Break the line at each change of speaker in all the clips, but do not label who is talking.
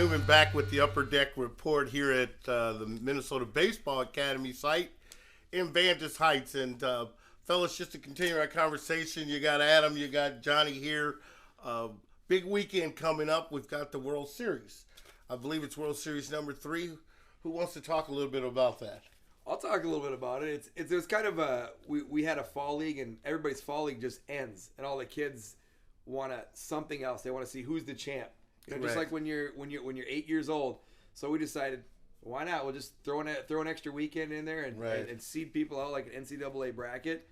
Newman back with the Upper Deck Report here at the Minnesota Baseball Academy site in Vantage Heights. And fellas, just to continue our conversation, you got Adam, you got Johnny here. Big weekend coming up. We've got the World Series. I believe it's World Series number 3. Who wants to talk a little bit about that?
I'll talk a little bit about it. It was kind of we had a fall league, and everybody's fall league just ends, and all the kids want something else. They want to see who's the champ. You know, just like when you're 8 years old. So we decided, why not? We'll just throw an extra weekend in there and seed people out like an NCAA bracket,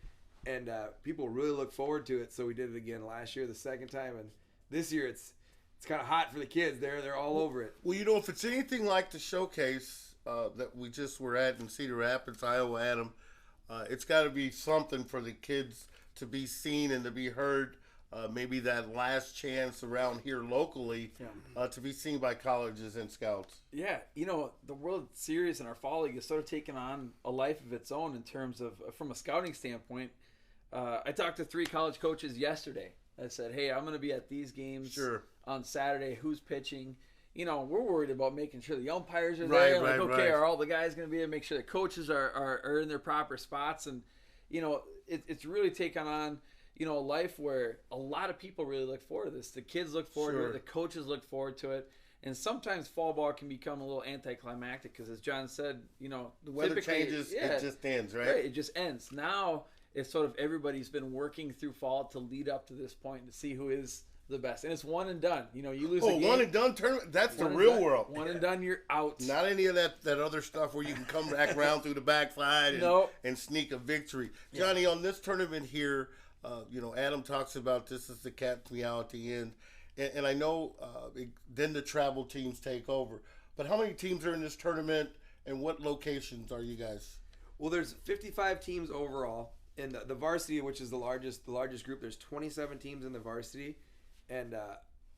and people really look forward to it. So we did it again last year, the second time, and this year it's kind of hot for the kids. They're all over it.
Well, you know, if it's anything like the showcase that we just were at in Cedar Rapids, Iowa, Adam, it's got to be something for the kids to be seen and to be heard. Maybe that last chance around here locally to be seen by colleges and scouts.
Yeah, you know, the World Series and our fall league is sort of taking on a life of its own in terms of, from a scouting standpoint. I talked to 3 college coaches yesterday. I said, hey, I'm going to be at these games on Saturday. Who's pitching? You know, we're worried about making sure the umpires are there. Are all the guys going to be there? Make sure the coaches are in their proper spots. And, you know, it's really taken on, you know, a life where a lot of people really look forward to this. The kids look forward to it. The coaches look forward to it. And sometimes fall ball can become a little anticlimactic because, as John said, you know,
the weather changes, it just ends, right?
Right, it just ends. Now it's sort of everybody's been working through fall to lead up to this point to see who is the best. And it's one and done. You know, you lose a game.
One and done tournament? That's the real world.
One and done, you're out.
Not any of that other stuff where you can come back around through the backside and sneak a victory. Johnny, on this tournament here, you know, Adam talks about this as the cat's meow at the end. And I know then the travel teams take over. But how many teams are in this tournament, and what locations are you guys?
Well, there's 55 teams overall. In the varsity, which is the largest group, there's 27 teams in the varsity. And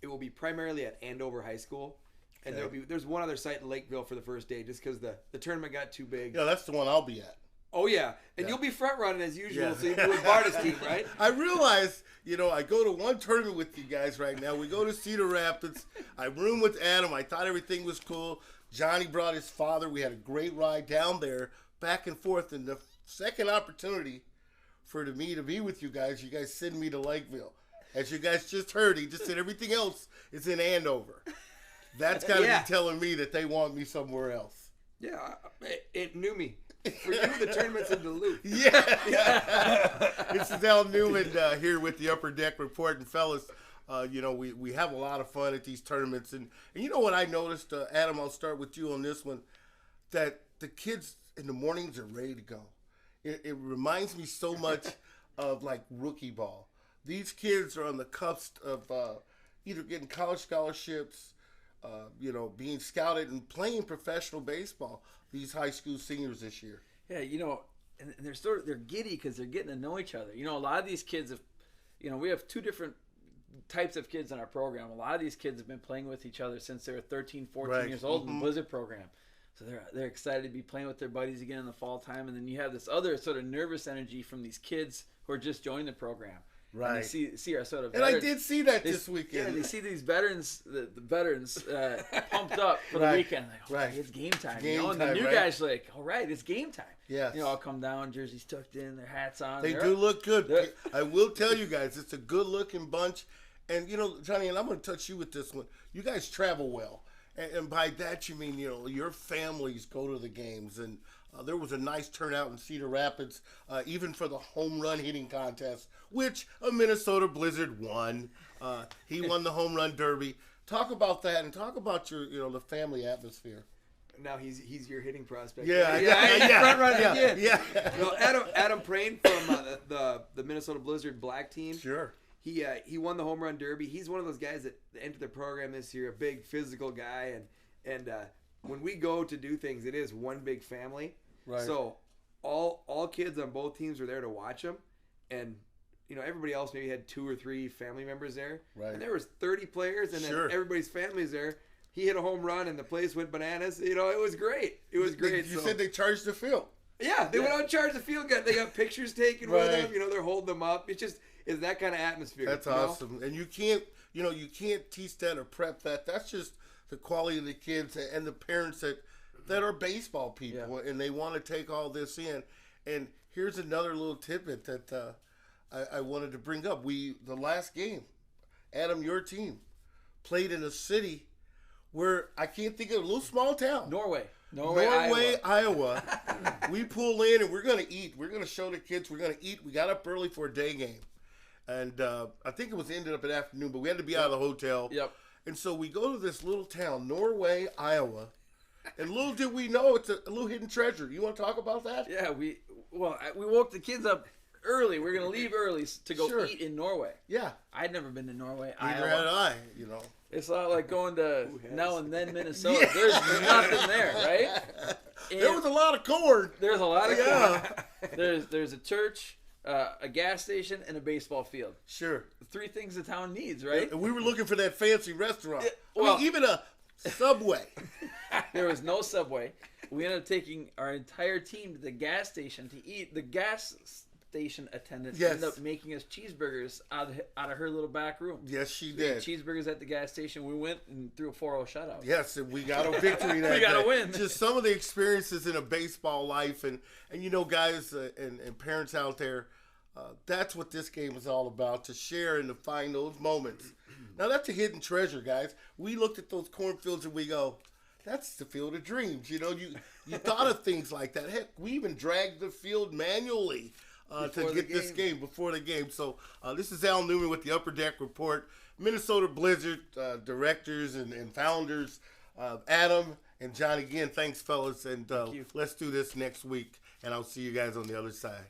it will be primarily at Andover High School. And there's one other site in Lakeville for the first day just because the tournament got too big.
Yeah, that's the one I'll be at.
Oh, yeah. And you'll be front running as usual, so you do with Barta's team, right?
I realize, you know, I go to one tournament with you guys right now. We go to Cedar Rapids. I room with Adam. I thought everything was cool. Johnny brought his father. We had a great ride down there, back and forth. And the second opportunity for me to be with you guys send me to Lakeville. As you guys just heard, he just said everything else is in Andover. That's got to be telling me that they want me somewhere else.
Yeah, it knew me. For you, the tournament's in Duluth.
This is Al Newman here with the Upper Deck Report. And fellas, you know, we have a lot of fun at these tournaments. And you know what I noticed, Adam, I'll start with you on this one, that the kids in the mornings are ready to go. It reminds me so much of, like, rookie ball. These kids are on the cusp of either getting college scholarships, you know, being scouted and playing professional baseball. These high school seniors this year.
Yeah, you know, and they're giddy because they're getting to know each other. You know, a lot of these kids have, you know, we have 2 different types of kids in our program. A lot of these kids have been playing with each other since they were 13, 14 years old in the Blizzard program. So they're excited to be playing with their buddies again in the fall time. And then you have this other sort of nervous energy from these kids who are just joining the program. Right. And they see our sort of veterans.
And I did see that this weekend.
Yeah, they see these veterans, the veterans pumped up for the weekend. Like, it's game time.
Game
you know? And
time,
the new guys are like, all right, it's game time.
Yeah.
You know, I'll come down, jerseys tucked in, their hats on.
They do look good. I will tell you guys, it's a good-looking bunch. And, you know, Johnny, and I'm going to touch you with this one. You guys travel well. And by that, you mean, you know, your families go to the games. And there was a nice turnout in Cedar Rapids, even for the home run hitting contest, which a Minnesota Blizzard won. He won the home run derby. Talk about that and talk about your, you know, the family atmosphere.
Now he's your hitting prospect.
Yeah.
Front runner again. Yeah. Well, Adam Prain from the Minnesota Blizzard Black team.
Sure.
He won the home run derby. He's one of those guys that entered the program this year, a big physical guy, and when we go to do things, it is one big family.
Right.
So all kids on both teams were there to watch them, and you know everybody else maybe had 2 or 3 family members there.
Right.
And there was 30 players, and then everybody's family's there. He hit a home run, and the place went bananas. You know, it was great. It was great.
You said they charged the field.
Yeah, they went out and charged the field. They got pictures taken with them. You know, they're holding them up. It's that kind of atmosphere.
That's awesome. And you can't teach that or prep that. That's the quality of the kids and the parents that are baseball people, and they want to take all this in. And here's another little tidbit that I wanted to bring up. The last game, Adam, your team played in a city where I can't think of, a little small town.
Norway,
Iowa. We pull in and we're going to eat. We're going to show the kids we're going to eat. We got up early for a day game. And I think it was ended up at afternoon, but we had to be out of the hotel.
Yep.
And so we go to this little town, Norway, Iowa. And little did we know, it's a little hidden treasure. You want to talk about that?
Yeah, we woke the kids up early. We're going to leave early to go eat in Norway.
Yeah.
I'd never been to Norway,
Neither
Iowa.
had I, you know.
It's not like going to now and then Minnesota. There's nothing there, right? And
there was a lot of corn.
There's a lot of corn. There's a church, a gas station, and a baseball field.
Sure.
The three things the town needs, right?
And we were looking for that fancy restaurant.
Well,
I mean, even a Subway.
There was no Subway. We ended up taking our entire team to the gas station to eat. The gas station attendant ended up making us cheeseburgers out of her little back room.
Yes, she did.
Cheeseburgers at the gas station. We went and threw a 4-0 shutout.
Yes, and we got a victory that
We got a win.
Just some of the experiences in a baseball life. And you know, guys and parents out there, that's what this game is all about, to share and to find those moments. Now, that's a hidden treasure, guys. We looked at those cornfields and we go, that's the field of dreams. You know, you thought of things like that. Heck, we even dragged the field manually to get this game before the game. So this is Al Newman with the Upper Deck Report. Minnesota Blizzard directors and founders, Adam and John. Again, thanks, fellas. And let's do this next week. And I'll see you guys on the other side.